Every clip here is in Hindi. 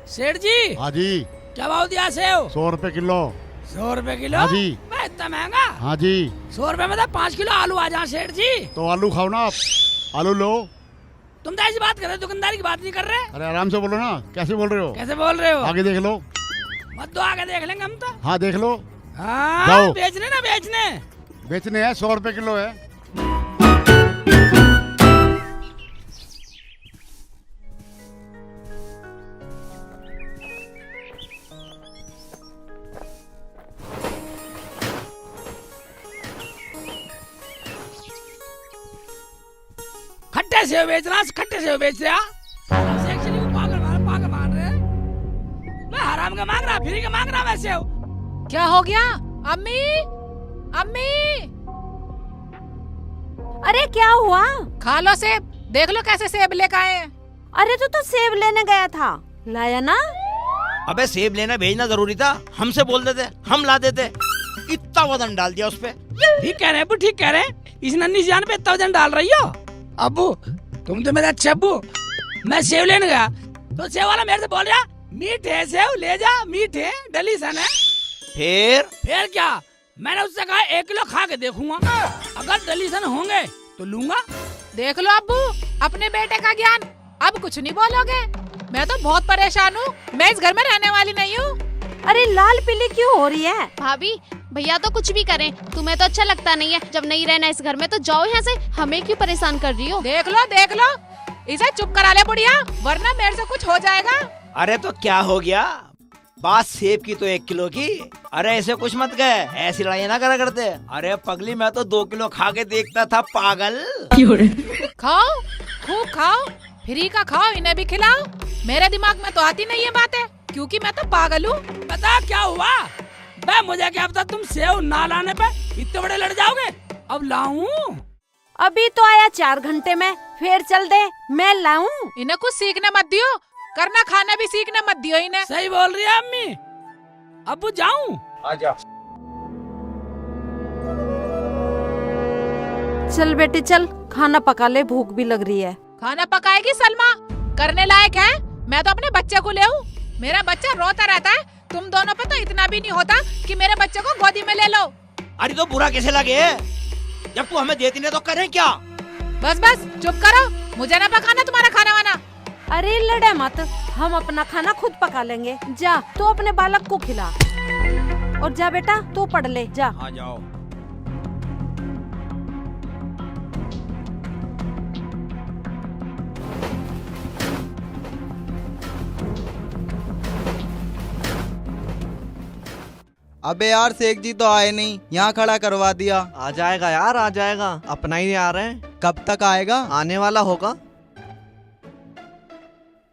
सेठ जी। हाँ जी। क्या भाव दिया सेव? 100 रुपए किलो। 100 रुपए किलो? हाँ जी। मैं इतना महंगा? हाँ जी। 100 रुपए में तो 5 किलो आलू आ जाए सेठ जी। तो आलू खाओ ना आप, आलू लो। तुम तो ऐसी बात कर रहे हो, दुकानदारी की बात नहीं कर रहे। अरे आराम से बोलो ना, कैसे बोल रहे हो? कैसे बोल रहे हो? आगे देख लो। मत दो, आगे देख लेंगे हम तो। हाँ देख लो। हाँ जाओ। बेचने ना बेचने। बेचने हैं, 100 रुपए किलो है। खट्टे सेव बेच रहा, खट्टे सेव बेच रहा। एक्चुअली पागल मान रहे। मैं हराम का मांग रहा, फ्री का मांग रहा मैं सेव। क्या हो गया? अम्मी, अम्मी, अरे क्या हुआ? खा लो सेब, देख लो कैसे सेब लेकर आए हैं। अरे तू तो सेब लेने गया था, लाया ना? अबे सेब लेना भेजना जरूरी था? हमसे बोल देते, हम ला देते। इतना वजन डाल दिया उस पे। ठीक कह रहे अब्बू, ठीक कह रहे। इस नन्ही जान पे इतना वजन डाल रही हो। अब्बू तुम तो मेरे अच्छे अब्बू। मैं सेव लेने गया तो सेव वाला मेरे से बोल रहा मीठे सेव ले जा, मीठे डलीसन है। फिर क्या? मैंने उससे कहा 1 किलो खा के देखूंगा, अगर डलीसन होंगे तो लूंगा। देख लो अब्बू, अपने बेटे का ज्ञान। अब कुछ नहीं बोलोगे? मैं तो बहुत परेशान हूँ, मैं इस घर में रहने वाली नहीं हूँ। अरे लाल पीली क्यों हो रही है? भाभी भैया तो कुछ भी करें, तुम्हें तो अच्छा लगता नहीं है। जब नहीं रहना इस घर में तो जाओ यहाँ से, हमें क्यों परेशान कर रही हो? देख लो, इसे चुप करा ले बुढ़िया, वरना मेरे से कुछ हो जाएगा। अरे तो क्या हो गया? बात सेब की तो 1 किलो की। अरे ऐसे कुछ मत गए, ऐसी लड़ाई ना करा करते। अरे पगली, मैं तो 2 किलो खा के देखता था, पागल। खाओ, खूब खाओ, फ्री का खाओ, इन्हें भी खिलाओ। मेरे दिमाग में तो आती नहीं है बातें, क्योंकि मैं तो पागल हूँ। पता क्या हुआ? बे मुझे क्या पता, तुम सेव ना लाने पे इतने बड़े लड़ जाओगे। अब लाऊं? अभी तो आया 4 घंटे में, फिर चल दे, मैं लाऊं। इन्हें कुछ सीखने मत दियो, करना खाना भी सीखने मत दियो इन्हें। सही बोल रही है अम्मी। अब्बू जाऊं? आजा। चल बेटी चल, खाना पका ले, भूख भी लग रही है। खाना पकाएगी सलमा? करने लायक है? मैं तो अपने बच्चे को ले आऊं। मेरा बच्चा रोता रहता है, तुम दोनों पे तो इतना भी नहीं होता कि मेरे बच्चे को गोदी में ले लो। अरे तो बुरा कैसे लगे? जब तू हमें देती नहीं तो करें क्या? बस चुप करो, मुझे ना पकाना तुम्हारा खाना वाना। अरे लड़े मत, हम अपना खाना खुद पका लेंगे। जा तू अपने बालक को खिला, और जा बेटा तू पढ़ ले, जा। आ जाओ। अबे यार शेख जी तो आए नहीं, यहाँ खड़ा करवा दिया। आ जाएगा यार, आ जाएगा, अपना ही आ रहे हैं। कब तक आएगा? आने वाला होगा।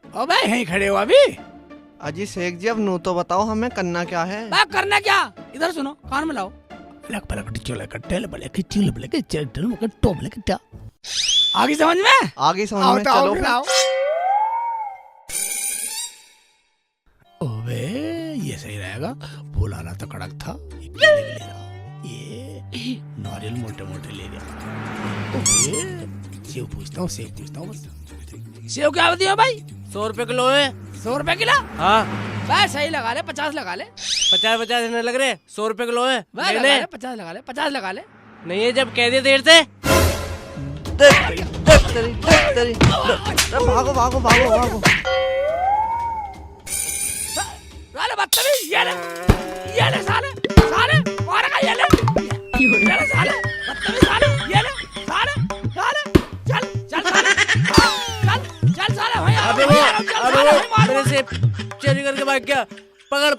अबे यहीं खड़े हो अभी? अजी शेख जी, अब नू तो बताओ, हमें करना क्या है? बात करना क्या? इधर सुनो, कान में लाओ। आगे समझ में? आगे समझ में, चलो फिर। ओबे ये सही रहेगा, फुलाना तो कड़क था, ये केले भी ले रहा, ये नारियल मोटे मोटे ले गया। ओबे सेव पूछता हूँ बस। सेव क्या होती है भाई? 100 रुपए किलो है। 100 रुपए किलो? हाँ। बस सही लगा ले, 50 लगा ले। 50 देने लग रहे, 100 रुपए किलो है। बस लगा ले, 50 लगा ले, 50 लगा ले। नहीं है, जब कह दिए देर से। भागो भागो भागो भागो। साले बदतमीज, ये ले साले मारे का, ये ले साले बदतमीज, साले ये ले साले चल साले वहीं आ। अबे वो मेरे से चोरी करके भाग गया, पकड़।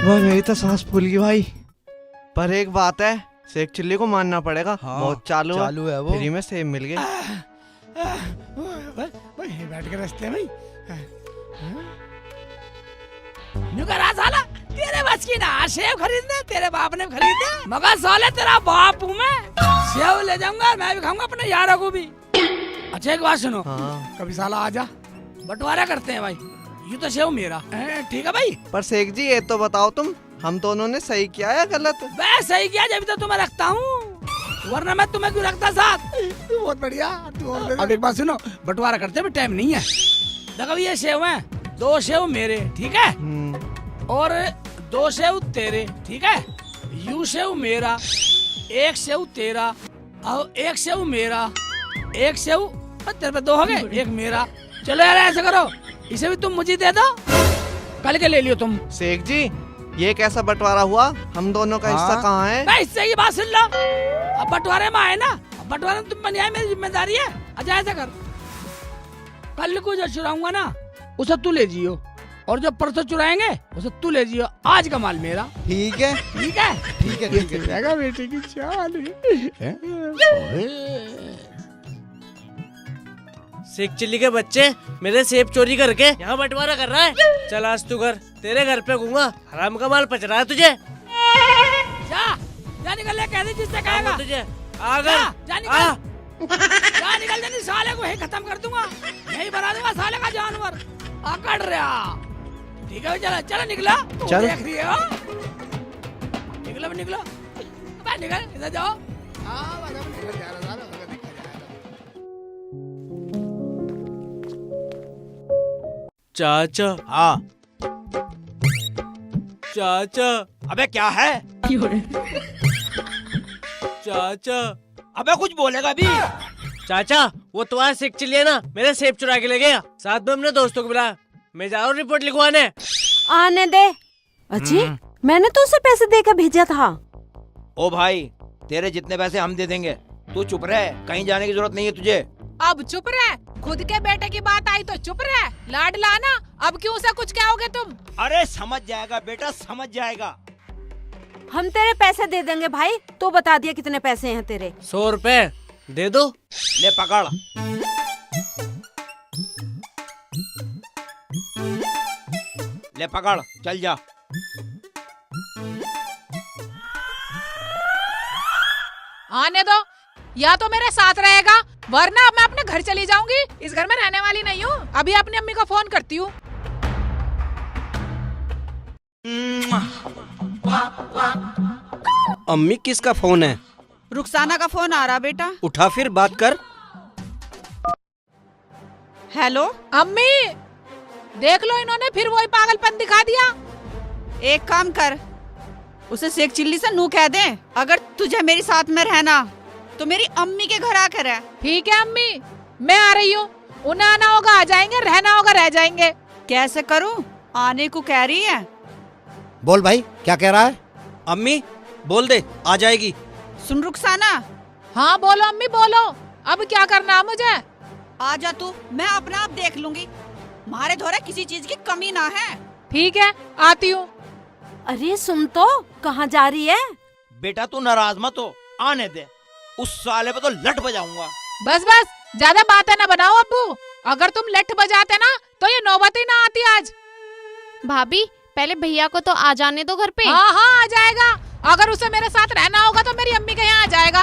वह मेरी तो सांस फूल गई भाई। पर एक बात है, शेख चिल्ली को मानना पड़ेगा। हाँ, बहुत चालू है वो। फ्री में सेब मिल गए। बैठ के रास्ते में नुकरा साला, तेरे बस की ना सेव खरीदने, तेरे बाप ने खरीदे, मगर साले तेरा बाप हूँ मैं। सेव ले जाऊंगा, मैं भी खाऊंगा अपने यारों को भी। अच्छा एक बात सुनो, हाँ। कभी साला आजा, बंटवारा करते हैं भाई। ये तो सेव मेरा है, ठीक है भाई? पर शेख जी ये तो बताओ तुम, हम दोनों ने सही किया या गलत? मैं सही किया, जब तो तुम्हें रखता हूँ। वरना मैं तुम्हें क्यों रखता साथ। बहुत बढ़िया। अब एक बात सुनो, बंटवारा करते भी टाइम नहीं है। देखो ये सेव है, 2 सेव मेरे, ठीक है, और 2 सेव तेरे, ठीक है, यू सेव मेरा, 1 सेव तेरा, और 1 सेव मेरा, 1 सेव तेरे पे 2 हो गए, 1 मेरा। चलो यार ऐसा करो, इसे भी तुम मुझे दे दो, कल के ले लियो तुम। शेख जी ये कैसा बंटवारा हुआ? हम दोनों का हिस्सा कहाँ है? मैं हिस्से की बात सुन लो। अब बंटवारे में आए ना, अब बंटवारे में तुम बन आए, मेरी जिम्मेदारी है। अच्छा ऐसा कर, कल को जो चुराऊंगा ना उसे तू ले जियो, और जो परसों चुराएंगे उसे तू ले जियो। आज का माल मेरा। ठीक है ठीक है, ठीक है ठीक है। जाएगा बेटे की चाल। शेख चिल्ली के बच्चे मेरे सेब चोरी करके यहाँ बंटवारा कर रहा है। चल आज तू घर, तेरे घर पे घूंगा, हराम का माल पच रहा है तुझे। जा निकल ले, कहते जिससे कहेगा तुझे आगर जा निकल जा, साले को ही खत्म कर दूंगा, यही बना दूंगा साले का जानवर। आकड़ रहा, ठीक है चलो चलो निकला। चल। देख रही हो, निकलो निकलो, निकल इधर जाओ। चाचा हाँ चाचा अबे क्या है? चाचा अबे कुछ बोलेगा भी? चाचा वो तुम्हारा शेख चिल्ली है ना, मेरे सेब चुरा के ले गया। साथ में अपने दोस्तों को बुलाया, मैं जा रहा हूँ रिपोर्ट लिखवाने। आने दे। अजी मैंने तो उसे पैसे देकर भेजा था। ओ भाई तेरे जितने पैसे हम दे देंगे, तू चुप रहे, कहीं जाने की जरूरत नहीं है तुझे। अब चुप रहे, खुद के बेटे की बात आई तो चुप रहे, लाडला ना, अब क्यों उसे कुछ कहोगे तुम? अरे समझ जाएगा बेटा, समझ जाएगा। हम तेरे पैसे दे देंगे भाई, तो बता दिया कितने पैसे हैं तेरे। 100 रुपए दे दो। ले पकड़। ले पकड़, चल जा। आने दो, या तो मेरे साथ रहेगा, वरना अब मैं अपने घर चली जाऊंगी। इस घर में रहने वाली नहीं हूँ। अभी अपनी अम्मी को फोन करती हूँ। अम्मी किसका फोन है? रुखसाना का फोन आ रहा बेटा। उठा फिर बात कर। हेलो अम्मी, देख लो इन्होंने फिर वही पागलपन दिखा दिया। एक काम कर, उसे शेख चिल्ली से नू कह दे, अगर तुझे मेरी साथ में रहना तो मेरी अम्मी के घर आकर रह। ठीक है अम्मी, मैं आ रही हूँ। उन्हें आना होगा आ जाएंगे, रहना होगा रह जाएंगे। कैसे करूँ? आने को कह रही है। बोल भाई क्या कह रहा है? अम्मी बोल दे, आ जाएगी। सुन रुखसाना। हाँ बोलो अम्मी बोलो, अब क्या करना है मुझे? आ जा तू, मैं अपना आप देख लूंगी। मारे धोरे किसी चीज की कमी ना है। ठीक है आती हूँ। अरे सुन तो, कहाँ जा रही है? बेटा तू नाराज मत हो, आने दे, उस साले पे तो लट बजाऊंगा। बस बस, ज्यादा बातें ना बनाओ अब्बू। अगर तुम लठ बजाते ना तो ये नौबत ही ना आती आज। भाभी पहले भैया को तो आ जाने दो घर पे। हाँ हाँ आ जाएगा, अगर उसे मेरे साथ रहना होगा तो मेरी अम्मी के यहाँ आ जाएगा।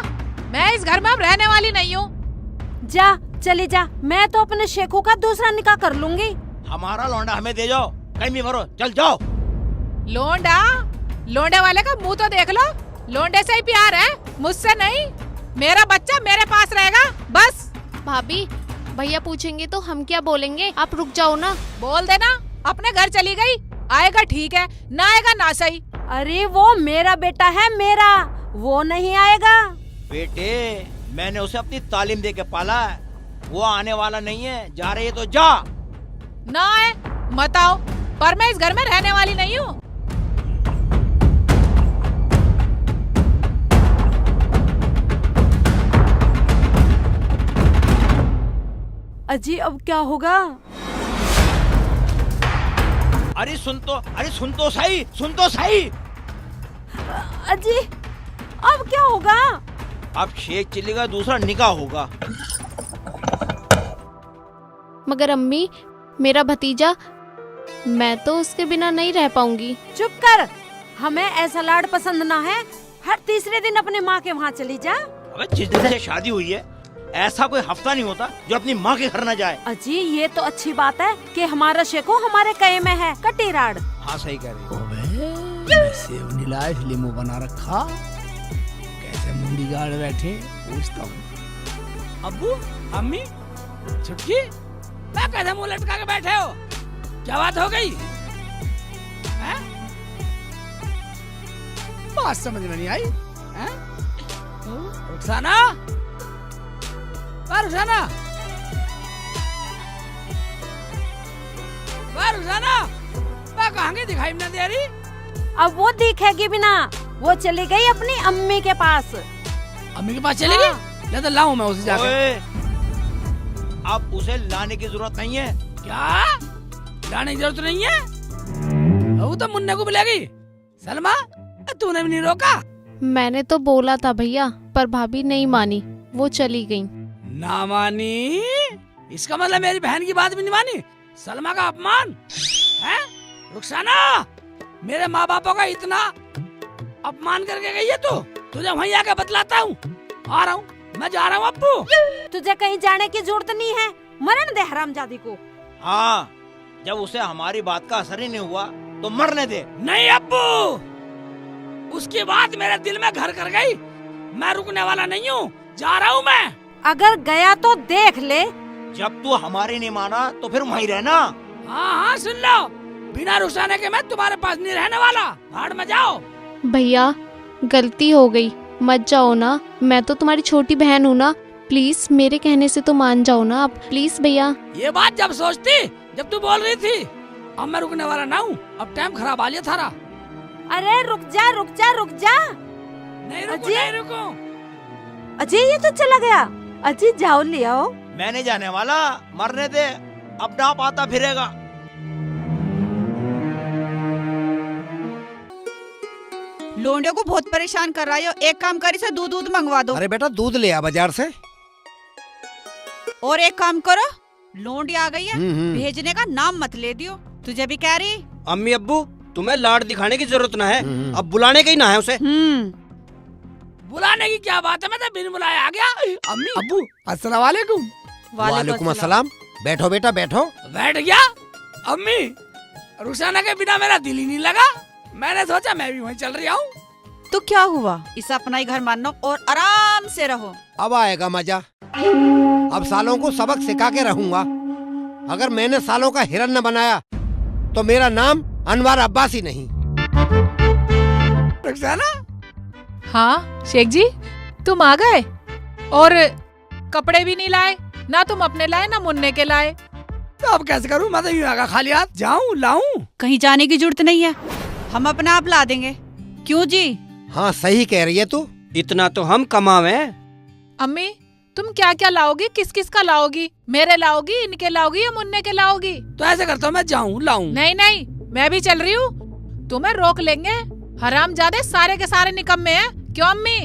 मैं इस घर में अब रहने वाली नहीं हूँ। जा चली जा, मैं तो अपने शेखू का दूसरा निकाह कर लूंगी। हमारा लौंडा हमें दे जाओ, कहीं भी मरो, चल जाओ। लोंडा, लोंडे वाले का मुंह तो देख लो। लोंडे से ही प्यार है, मुझसे नहीं। मेरा बच्चा मेरे पास रहेगा बस। भाभी भैया पूछेंगे तो हम क्या बोलेंगे? आप रुक जाओ ना। बोल देना अपने घर चली गई, आएगा ठीक है, ना आएगा ना सही। अरे वो मेरा बेटा है, मेरा, वो नहीं आएगा। बेटे मैंने उसे अपनी तालीम दे के पाला है, वो आने वाला नहीं है। जा रही है तो जा। ना आए मत आओ, पर मैं इस घर में रहने वाली नहीं हूँ। अजी अब क्या होगा? अरे सुन तो सही, सुन तो सही। अजी अब क्या होगा? अब शेख चिल्ली का दूसरा निकाह होगा। मगर अम्मी, मेरा भतीजा, मैं तो उसके बिना नहीं रह पाऊंगी। चुप कर, हमें ऐसा लाड पसंद ना है। हर तीसरे दिन अपने माँ के वहाँ चली जा। अबे जिस दिन से शादी हुई है ऐसा कोई हफ्ता नहीं होता जो अपनी माँ के घर न जाए। अजी ये तो अच्छी बात है कि हमारा शेखू हमारे कहे में है, कटी राड। हाँ सही कह रही हो। मैं सेव नीला इसलिए मुंह बना रखा, कैसे मुंह बॉडी गार्ड बैठे, पूछता हूँ। अब्बू, अम्मी, छुटकी, मैं कैसे मुंह लटका के बैठे हो? क्या बात हो गई? हैं? बात समझ में नहीं आई। हैं? रुखसाना, रुखसाना, रुखसाना, कहाँ गई, दिखाई नहीं दे रही? अब वो दिखेगी भी ना, वो चली गई अपनी अम्मी के पास। अम्मी के पास चली गई? ले तो लाऊं मैं उसे जाके। ओए, अब उसे लाने की जरूरत नहीं है। क्या? लाने की जरूरत नहीं है? वो तो मुन्ने को बुलाएगी। सलमा, तूने भी नहीं रोका? मैंने तो बोला था भैया, पर भाभी नहीं मानी, वो चली गई। ना मानी? इसका मतलब मेरी बहन की बात भी नहीं मानी? सलमा का अपमान है? रुखसाना, मेरे माँ बापों का इतना अपमान करके गई है तू? तुझे वहीं आके बतलाता हूँ। आ रहा हूँ, मैं जा रहा हूँ अब्बू। तुझे कहीं जाने की जरूरत नहीं है, मरण दे हरामजादी को। हाँ, जब उसे हमारी बात का असर ही नहीं हुआ तो मरने दे। नहीं अब्बू, उसकी बात मेरे दिल में घर कर गई। मैं रुकने वाला नहीं हूँ, जा रहा हूँ मैं। अगर गया तो देख ले। जब तू हमारी नहीं माना तो फिर वहीं रहना। हाँ हाँ, सुन लो, बिना रुखसाने के मैं तुम्हारे पास नहीं रहने वाला। भाड़ में जाओ। भैया, गलती हो गई, मत जाओ ना, मैं तो तुम्हारी छोटी बहन हूँ ना, प्लीज मेरे कहने से तो मान जाओ ना आप, प्लीज भैया। ये बात जब सोचती, जब तू बोल रही थी। अब मैं रुकने वाला ना हूँ, अब टाइम खराब आ लिया थारा। अरे रुक जा, रुक जा, रुक जा। नहीं रुकू, अजय? नहीं रुकू। अजय, ये तो चला गया। अजय, जाओ ले आओ। मैं नहीं जाने वाला, मरने दे, अपना आप आता फिरेगा। लोंडे को बहुत परेशान कर रहा हो, एक काम कर, इसे दूध मंगवा दो। अरे बेटा, दूध ले आ बाजार से। और एक काम करो, लोंडी आ गई है, भेजने का नाम मत ले दियो। तुझे भी कह रही। अम्मी अब्बू, तुम्हें लाड दिखाने की जरूरत ना है, अब बुलाने का ही ना है उसे। बुलाने की क्या बात है, मैं तो बिन बुलाए आ गया। अम्मी, अब्बू, अस्सलाम वालेकुम। वालेकुम अस्सलाम। बैठो बेटा, बैठो। बैठ गया। अम्मी, रुखसाना के बिना मेरा दिल ही नहीं लगा, मैंने सोचा मैं भी वहीं चल रही हूँ। तो क्या हुआ, इसे अपना ही घर मानो और आराम से रहो। अब आएगा मजा। अब सालों को सबक सिखा के रहूंगा। अगर मैंने सालों का हिरन न बनाया तो मेरा नाम अनवर अब्बासी नहीं। रुखसाना? हाँ शेख जी, तुम आ गए और कपड़े भी नहीं लाए, ना तुम अपने लाए ना मुन्ने के लाए। तो अब कैसे करूँ, मैं तो यूं आगा खाली हाथ जाऊँ लाऊं? कहीं जाने की जरूरत नहीं है, हम अपना आप ला देंगे। क्यों जी? हाँ सही कह रही है तू। इतना तो हम कमावे। अम्मी, तुम क्या क्या लाओगी, किस किस का लाओगी? मेरे लाओगी, इनके लाओगी या मुन्ने के लाओगी? तो ऐसे करता हूँ, मैं जाऊँ लाऊं। नहीं नहीं, मैं भी चल रही हूँ, तुम्हें रोक लेंगे। हरामजादे सारे के सारे निकम्मे हैं। क्यों अम्मी?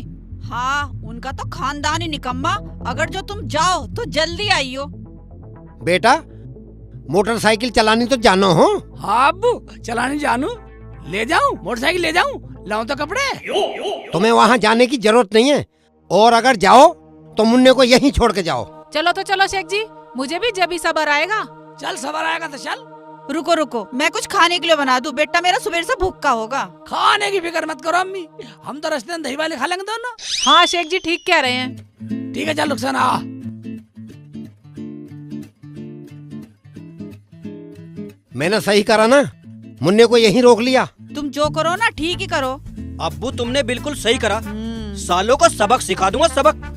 हाँ, उनका तो खानदान ही निकम्मा। अगर जो तुम जाओ तो जल्दी आइयो। बेटा, मोटरसाइकिल चलानी तो जानो हो? हाँ अब्बू, चलानी जानू। ले जाऊं, मोटरसाइकिल ले जाऊं, लाऊं तो कपड़े। तुम्हें वहाँ जाने की जरूरत नहीं है, और अगर जाओ तो मुन्ने को यहीं छोड़ के जाओ। चलो तो चलो शेख जी, मुझे भी जब ही सबर आएगा। चल सबर आएगा तो चल। रुको रुको, मैं कुछ खाने के लिए बना दूं, बेटा मेरा सुबह से भूखा होगा। खाने की फिक्र मत करो अम्मी, हम तो रास्ते में दही वाले खा लेंगे दोनों। हाँ शेख जी ठीक कह रहे हैं। ठीक है, चल रुखसाना आ। मैंने सही करा ना, मुन्ने को यहीं रोक लिया। तुम जो करो ना ठीक ही करो। अब्बू तुमने बिल्कुल सही करा, सालों को सबक सिखा दूंगा, सबक।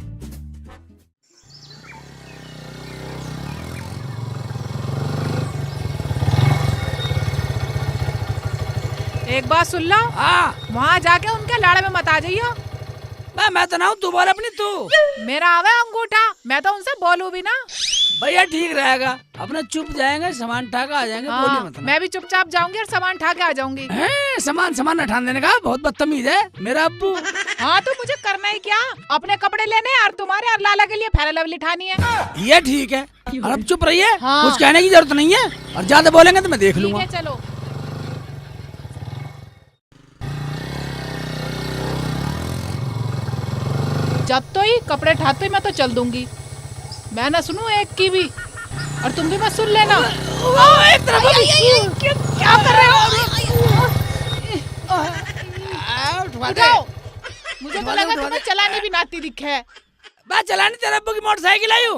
एक बात सुन लो, वहाँ जाके उनके लाड़े में मत आ जाइयो। मैं तो ना हूँ, तू बोल अपनी तू। मेरा आवे अंगूठा, मैं तो उनसे बोलूं भी ना। भैया ठीक रहेगा, अपने चुप जाएंगे, सामान उठा के आ जाएंगे। हाँ, बोलिए मतलब। मैं भी चुपचाप जाऊंगी और सामान उठा के आ जाऊंगी। सामान उठाने देने का बहुत बदतमीज है मेरा अब्बू। हाँ तो मुझे करना ही क्या, अपने कपड़े लेने और तुम्हारे और लाला के लिए फेरा लवली ठानी है। ये ठीक है, और अब चुप रहिए। हाँ। कुछ कहने की जरूरत नहीं है, और ज्यादा बोलेंगे तो मैं देख लूंगा। ठीक है, चलो। जब तो ही कपड़े ठाते मैं तो चल दूंगी, मैं ना सुनूं एक की भी, और तुम भी मत सुन लेना। एक तरफ क्या कर रहे हो? उठाओ। मुझे तो लगा तुम्हें चलाने भी नाती दिखे है। बस चलाने तेरे अब्बू की मोटरसाइकिल आई हूँ।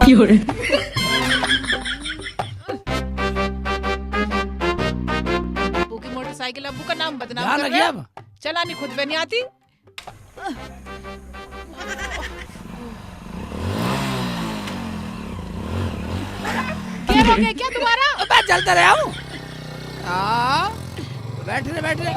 अब्बू की मोटरसाइकिल, अब्बू का नाम बदनाम ध्यान कर रखिए रहे अब। हो। चलानी खुद पे नहीं आती। क्या हो गया क्या तुम्हारा? बस चलते रहा हूँ। बैठ रहे ठीक है, बैठ रहे।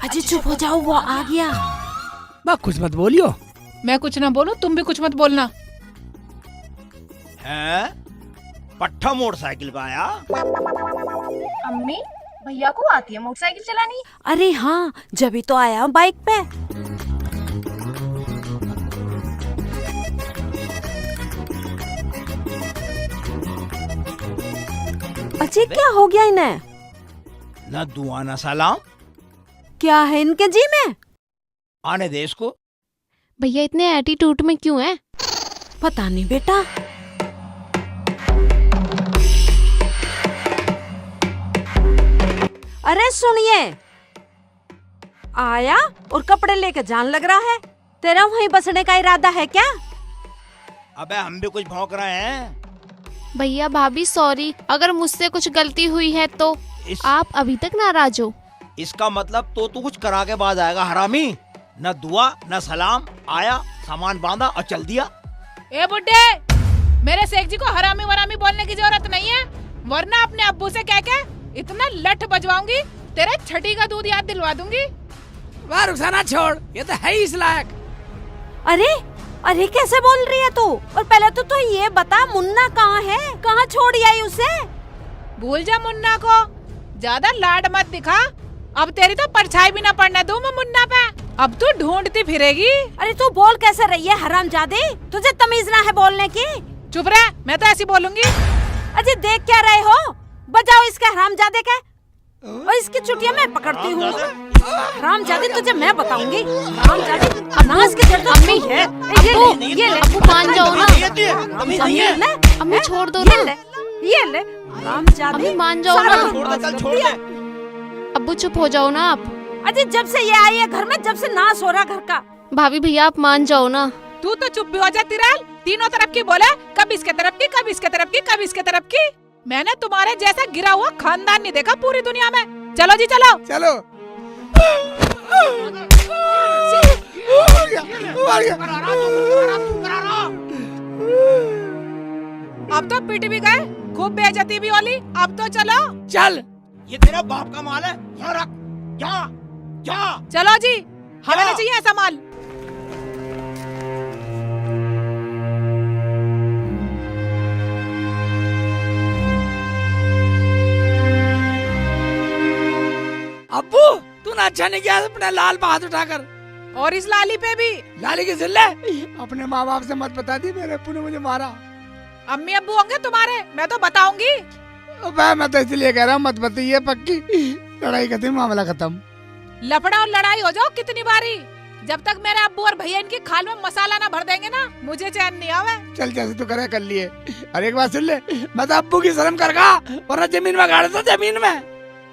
अजय चुप हो जाओ, वो आ गया। बस कुछ मत बोलियो। मैं कुछ ना बोलूं, तुम भी कुछ मत बोलना। हैं? पट्टा मोटरसाइकिल पे आया। अम्मी, भैया को आती है मोटरसाइकिल चलानी? अरे हाँ, जब ही तो आया हूँ बाइक पे। अजय क्या हो गया इन्हें? न दुआ न सलाम। क्या है इनके जी में? आने दे इसको। भैया इतने एटीट्यूड में क्यों हैं? पता नहीं बेटा। अरे सुनिए, आया और कपड़े लेके जान लग रहा है। तेरा वहीं बसने का इरादा है क्या? अबे हम भी कुछ भौंक रहे हैं। भैया भाभी सॉरी, अगर मुझसे कुछ गलती हुई है तो आप अभी तक नाराज हो। इसका मतलब तो तू कुछ करा के बाद आएगा हरामी। न दुआ न सलाम, आया सामान बांधा और चल दिया। ए बुड्ढे, मेरे शेख जी को हरामी वरामी बोलने की जरूरत नहीं है, वरना अपने अब्बू से कह के इतना लठ बजवाऊंगी, तेरे छठी का दूध याद दिलवा दूंगी। वाह रुखसाना छोड़, ये तो है ही इस लायक। अरे अरे कैसे बोल रही है तू? और पहले तो ये बता, मुन्ना कहाँ है? कहाँ छोड़ आई उसे? भूल जा मुन्ना को, ज्यादा लाड मत दिखा। अब तेरी तो परछाई भी ना पड़ने दूं मैं मुन्ना पे। अब तू ढूंढती फिरेगी। अरे तू बोल कैसे रही है हरामजादी? तुझे तमीज ना है बोलने की? चुप रह, मैं तो ऐसी बोलूंगी। अजय देख क्या रहे हो? बजाओ इसके हरामजादे के, और इसकी चुटिया मैं पकड़ती हूँ। हरामजादी तुझे मैं बताऊंगी। हरामजादी अनाज के जड़ तो अम्मी है। ये ले, अब्बू मान जाओ ना। अम्मी छोड़ दो ना। ये ले हरामजादी, अम्मी मान जाओ सारा ना। बर्बाद कर दिया। अब्बू चुप हो जाओ ना आप। अजय जब से ये आई है घर में, जब से नाश हो रहा घर का। भाभी भैया आप मान जाओ ना। तू तो चुप भी हो जा तिराल। तीनों तरफ की बोले, कभी इसके तरफ की, कभी इसके तरफ की, कभी इसके तरफ की। मैंने तुम्हारे जैसा गिरा हुआ खानदान नहीं देखा पूरी दुनिया में। चलो जी चलो चलो। अब तो पिट भी गए, खूब बेइज्जती भी होली। अब तो चलो। चल, ये तेरा बाप का माल है, यहाँ रख। जा। चलो जी, हमें नहीं चाहिए ऐसा माल। अब्बू तू ना अच्छा नहीं किया अपना लाल पे हाथ उठाकर। और इस लाली पे भी। लाली की जिल्ले अपने माँ बाप से मत बता दी, मेरे अब्बू ने मुझे मारा। अम्मी अब्बू होंगे तुम्हारे, मैं तो बताऊंगी। मैं तो इसलिए कह रहा हूँ मत बताइए, पक्की लड़ाई खत्म, मामला खत्म। लफड़ा और लड़ाई हो जाओ कितनी बारी, जब तक मेरे अब्बू और भैया इनकी खाल में मसाला ना भर देंगे ना, मुझे चैन नहीं आवे। चल जैसे तू करे कर लिए। अरे एक बात सुन ले, मैं तो अब्बू की शर्म करगा, वरना जमीन में गाड़ दो, जमीन में।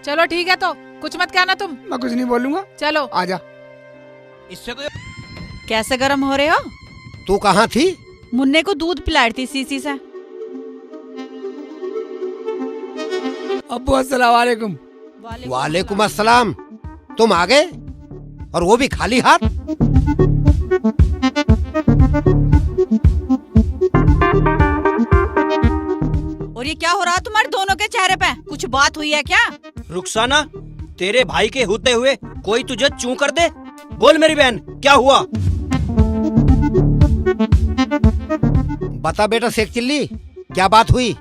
चलो ठीक है, तो कुछ मत कहना तुम। मैं कुछ नहीं बोलूंगा। चलो आजा। इससे तो कैसे गर्म हो रहे हो? तू कहाँ थी? मुन्ने को दूध पिला रही थी सीसी से। अब्बू अस्सलाम वालेकुम। वालेकुम अस्सलाम। तुम आ गए और वो भी खाली हाथ? और ये क्या हो रहा तुम्हारे दोनों के चेहरे पे? कुछ बात हुई है क्या? रुखसाना, तेरे भाई के होते हुए कोई तुझे चूं कर दे? बोल मेरी बहन, क्या हुआ? बता बेटा शेख चिल्ली, क्या बात हुई?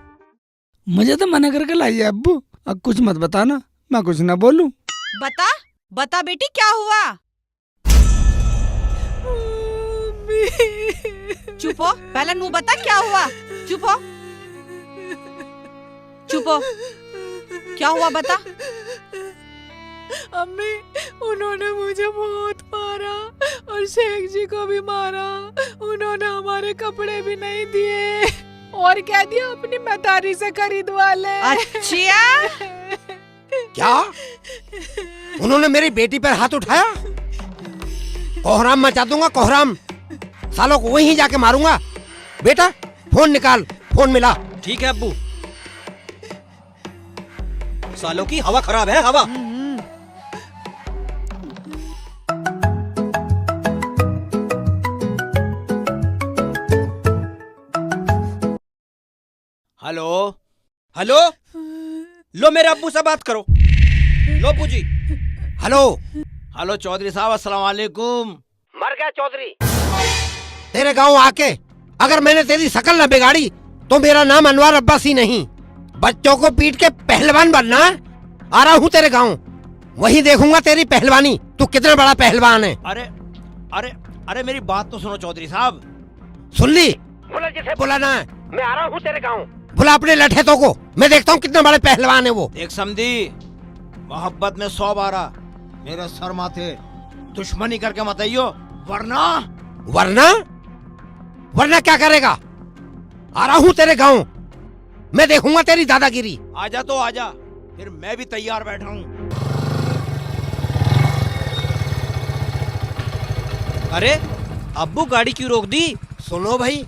मुझे तो मना करके लाई है अब्बू, अब कुछ मत बताना, मैं कुछ ना बोलूं। बता बेटी क्या हुआ? चुप हो, पहले नू बता क्या हुआ। चुप हो, क्या हुआ बता। अम्मी, उन्होंने मुझे बहुत मारा और और शेख जी को भी मारा। उन्होंने हमारे कपड़े भी नहीं दिए और कह दिया अपनी मतारी से खरीदवा ले। अच्छा क्या उन्होंने मेरी बेटी पर हाथ उठाया? कोहराम मचा दूंगा, कोहराम। सालों को वहीं जाके मारूंगा। बेटा फोन निकाल, फोन मिला। ठीक है अब्बू। सालों की हवा खराब है, हवा। हेलो हेलो, लो मेरे अब्बू से बात करो। लो अब्बू जी। हेलो हेलो चौधरी साहब, अस्सलाम वालेकुम। मर गया चौधरी। तेरे गांव आके अगर मैंने तेरी शकल न बिगाड़ी तो मेरा नाम अनवर अब्बासी नहीं। बच्चों को पीट के पहलवान बनना है? आ रहा हूँ तेरे गांव, वहीं देखूंगा तेरी पहलवानी। तू कितना बड़ा पहलवान है। अरे अरे अरे मेरी बात तो सुनो चौधरी साहब। सुन ली? बोला जिसे बुलाना है। मैं आ रहा हूँ तेरे गांव। बुला अपने लठेतों को, मैं देखता हूँ कितने बड़े पहलवान है वो। एक समझी, मोहब्बत में 100 बारा मेरे सर माथे दुश्मनी करके मत आइयो, वरना वरना वरना क्या करेगा? आ रहा हूँ तेरे गांव, मैं देखूंगा तेरी दादागिरी। आजा तो आजा, फिर मैं भी तैयार बैठा हूँ। अरे अब्बू, गाड़ी क्यों रोक दी? सुनो भाई,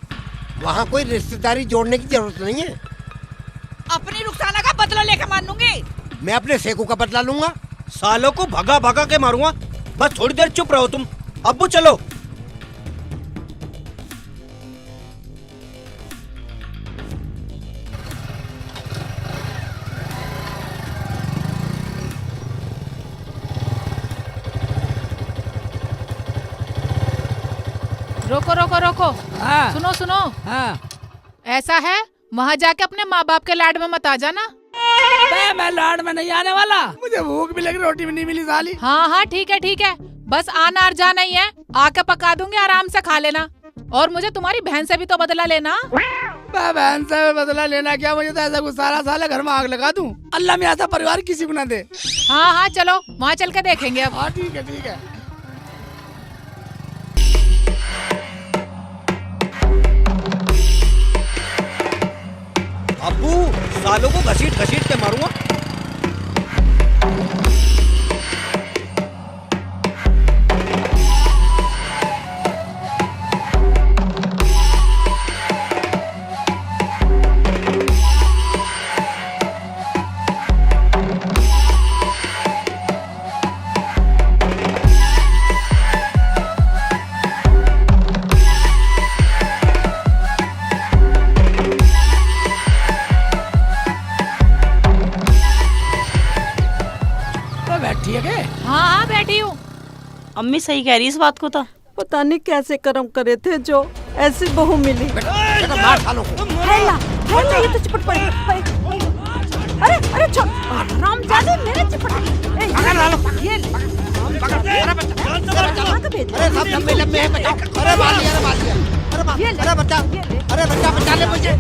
वहाँ कोई रिश्तेदारी जोड़ने की जरूरत नहीं है। अपनी रुखसाना का बदला लेकर मान लूंगी। मैं अपने सेकू का बदला लूंगा। सालों को भगा भगा के मारूंगा। बस थोड़ी देर चुप रहो तुम। अब्बू चलो। रोको रोको रोको। हाँ। सुनो सुनो। हाँ। ऐसा है, वहाँ जाके अपने माँ बाप के लाड में मत आ जाना। मैं लाड में नहीं आने वाला, मुझे भूख भी लगी, रोटी भी नहीं मिली साली। हाँ हाँ ठीक है, बस आना और जाना ही है। आके पका दूंगी, आराम से खा लेना। और मुझे तुम्हारी बहन से भी तो बदला लेना। बहन से बदला लेना क्या? मुझे तो ऐसा गुस्सा साला घर में आग लगा दूं। अल्लाह में ऐसा परिवार किसी को ना दे। हाँ हाँ चलो, वहाँ चल के देखेंगे अब। हाँ ठीक है ठीक है। अब्बू, सालों को घसीट घसीट के मारूंगा। हाँ बैठी हूँ। अम्मी सही कह रही इस बात को तो। पता नहीं कैसे कर्म करे थे जो ऐसी बहू मिली। मार सालों को। ये तो चिपट पड़ी। अरे अरे रामजादे मेरे चिपट। ये अरे सब लंबे लंबे हैं, बचाओ। अरे मार लिया, अरे मार लिया। अरे बच्चा, अरे बच्चा बचा ले मुझे।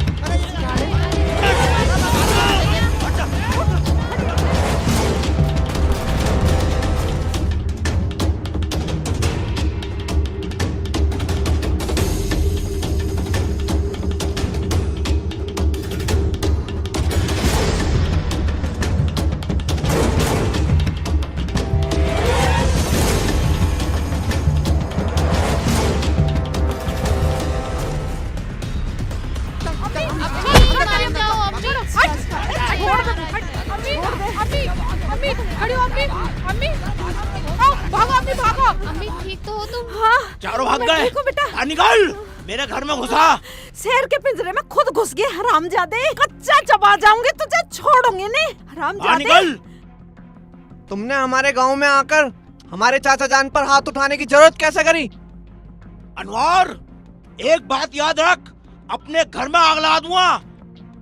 अम्मी ठीक तो हो तुम? हाँ, चारों भाग गए। बेटा निकल, मेरे घर में घुसा। शेर के पिंजरे में खुद घुस गए हरामजादे। कच्चा चबा जाऊंगी, तुझे छोड़ूंगी नहीं हरामजादे। निकल। तुमने हमारे गांव में आकर हमारे चाचा जान पर हाथ उठाने की जरूरत कैसे करी? अनवर, एक बात याद रख, अपने घर में आग लगा दूंगा।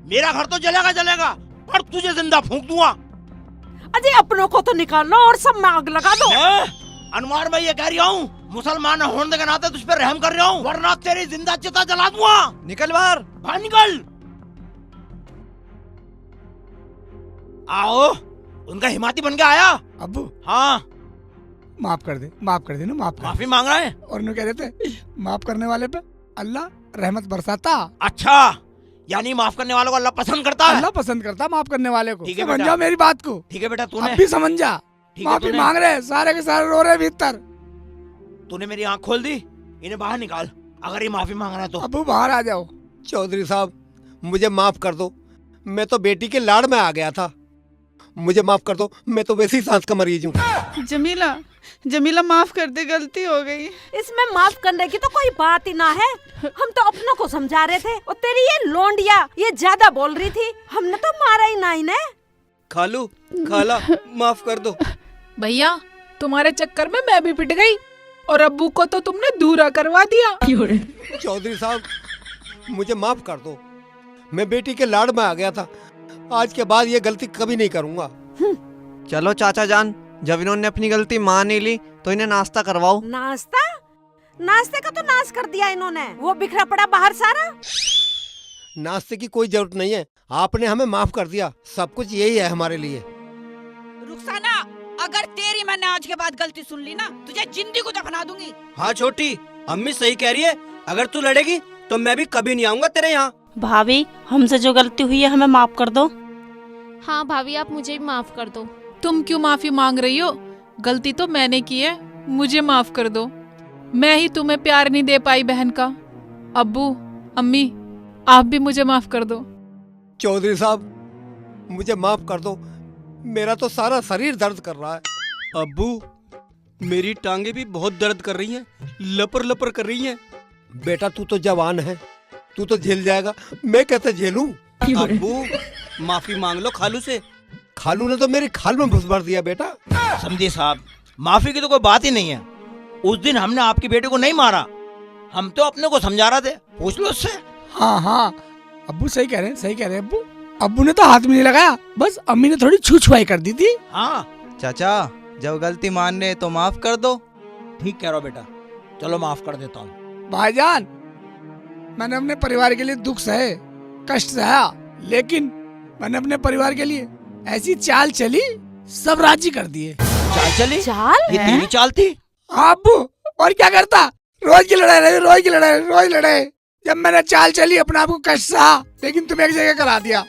मेरा घर तो जलेगा जलेगा, पर तुझे जिंदा फूंक दूंगा। अजय अपनों को तो निकाल लो और सब में आग लगा दो। अनवर, मैं ये कह रहा हूँ, मुसलमान होने के नाते तुझ पर रहम कर रहा हूँ, वरना तेरी जिंदा चिता जला दूंगा। निकल बाहर। बाहर निकल। आओ, उनका हिमाती बन के आया। अब्बू, हाँ, माफ कर दे, माफ कर दे ना, माफ कर। माफी मांग रहा है? और इन्हों कह रहे थे माफ करने वाले पे अल्लाह रहमत बरसाता। अच्छा, यानी माफ करने वालों को अल्लाह पसंद करता है? अल्लाह पसंद करता माफ करने वाले को। ठीक है समझ बेटा। जाओ मेरी बात को। ठीक है बेटा, तूने अब भी समझ जा। ठीक है, माफी तूने- मांग रहे हैं, सारे के सारे रो रहे हैं भीतर। तूने मेरी आंख खोल दी, इन्हें बाहर निकाल अगर ये माफी मांग रहा है तो। अबू बाहर आ जाओ। चौधरी साहब मुझे माफ कर दो, मैं तो बेटी के लाड़ में आ गया था। मुझे माफ कर दो, मैं तो वैसे ही सांस का मरीज हूँ। जमीला, जमीला माफ कर दे, गलती हो गई। इसमें माफ करने की तो कोई बात ही ना है। हम तो अपनों को समझा रहे थे और तेरी ये लोंडिया ये ज्यादा बोल रही थी। हमने तो मारा ही ना इन्हें। खालू, खाला, माफ कर दो। भैया तुम्हारे चक्कर में मैं भी पिट गई और अब्बू को तो तुमने दूरा करवा दिया। चौधरी साहब मुझे माफ कर दो, मैं बेटी के लाड़ में आ गया था। आज के बाद ये गलती कभी नहीं करूँगा। चलो चाचा जान, जब इन्होंने अपनी गलती मान नहीं ली तो इन्हें नाश्ता करवाओ। नाश्ता? नाश्ते का तो नाश कर दिया इन्होंने। वो बिखरा पड़ा बाहर सारा। नाश्ते की कोई जरूरत नहीं है, आपने हमें माफ कर दिया, सब कुछ यही है हमारे लिए। रुखसाना, अगर तेरी मैंने आज के बाद गलती सुन ली ना, तुझे जिंदगी को दफना दूंगी। हाँ छोटी, अम्मी सही कह रही है। अगर तू लड़ेगी तो मैं भी कभी नहीं आऊंगा तेरे यहाँ। भाभी हमसे जो गलती हुई है हमें माफ कर दो। हाँ भाभी आप मुझे भी माफ कर दो। तुम क्यों माफी मांग रही हो? गलती तो मैंने की है, मुझे माफ कर दो। मैं ही तुम्हें प्यार नहीं दे पाई बहन का। अब्बू अम्मी आप भी मुझे माफ कर दो। चौधरी साहब मुझे माफ कर दो, मेरा तो सारा शरीर दर्द कर रहा है। अब्बू मेरी टांगे भी बहुत दर्द कर रही हैं, लपर लपर कर रही हैं। बेटा तू तो जवान है, तू तो झेल जाएगा, मैं कैसे झेलूं? अब्बू माफी मांग लो खालू से। खालू ने तो मेरी खाल में घुस भर दिया बेटा। समझिए साहब, माफी की तो कोई बात ही नहीं है। उस दिन हमने आपकी बेटी को नहीं मारा, हम तो अपने को समझा रहे थे, पूछ लो उससे। हाँ हाँ अब्बू सही कह रहे हैं, सही कह रहे हैं अब्बू। अब्बू ने तो हाथ में नहीं लगाया, बस अम्मी ने थोड़ी छू छुआई कर दी थी। हाँ चाचा जब गलती मान रहे तो माफ कर दो। ठीक कह रहा हो बेटा, चलो माफ कर देता हूँ। भाईजान मैंने अपने परिवार के लिए दुख सहे, कष्ट सहा, लेकिन मैंने अपने परिवार के लिए ऐसी चाल चली, सब राजी कर दिए। चाल चली? चाल? ये तेरी चाल थी? हाँ अब्बू, और क्या करता? रोज की लड़ाई रही, रोज की लड़ाई, रोज लड़ाई। जब मैंने चाल चली, अपने आप को कष्ट सहा, लेकिन तुम एक जगह करा दिया।